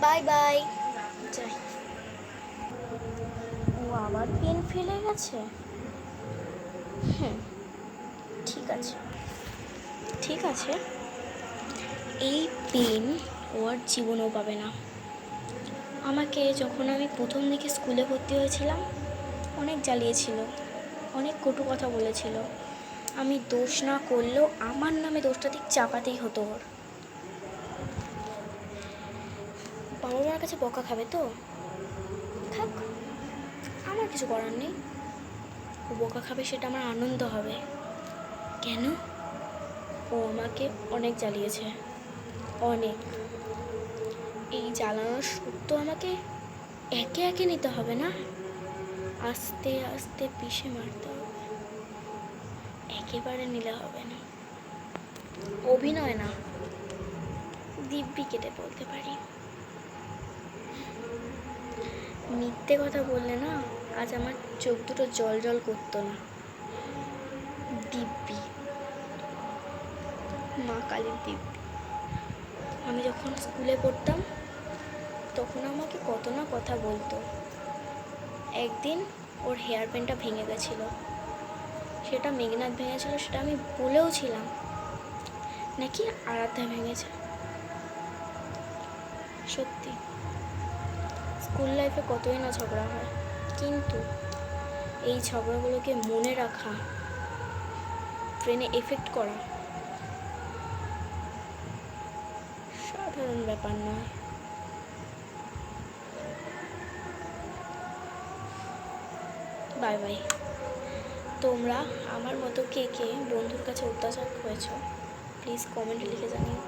Bye bye. যাই। ও আবার pen ফেলে গেছে। হুম, ঠিক আছে ঠিক আছে, এই পেন ও আর জীবনেও পাবে না। আমাকে যখন আমি প্রথম দিকে স্কুলে ভর্তি হয়েছিলাম অনেক জ্বালিয়েছিল, অনেক কটু কথা বলেছিল। আমি দোষ না করলেও আমার নামে দোষটা ঠিক চাপাতেই হতো ওর। বাবা মার কাছে বকা খাবে তো থাক, আমার কিছু করার নেই। ও বকা খাবে সেটা আমার আনন্দ হবে। কেন? ও আমাকে অনেক জ্বালিয়েছে, অনেক। এই জ্বালানোর সুদ তো আমাকে একে একে নিতে হবে না, আস্তে আস্তে পিষে মারতে হবে, একেবারে নিলে হবে না। অভিনয় না, দিব্যি কেটে বলতে পারি। মিথ্যে কথা বললে না আজ আমার চোখ দুটো জল জল করতো না। দিব্যি, মা কালীর দিব্যি। আমি যখন স্কুলে পড়তাম তখন আমাকে কত না কথা বলতো। একদিন ওর হেয়ার প্যানটা ভেঙে গেছিলো, সেটা মেঘনাথ ভেঙেছিল সেটা আমি বলেও ছিলাম, নাকি আরাধ্যা ভেঙেছে। সত্যি স্কুল লাইফে কতই না ঝগড়া হয়, কিন্তু এই ঝগড়াগুলোকে মনে রাখা, ব্রেনে এফেক্ট করা সাধারণ ব্যাপার নয়। Bye bye. তোমরা আমার মতো কে কে বন্ধুর কাছে অত্যাচার হয়েছ প্লিজ কমেন্টে লিখে জানিও।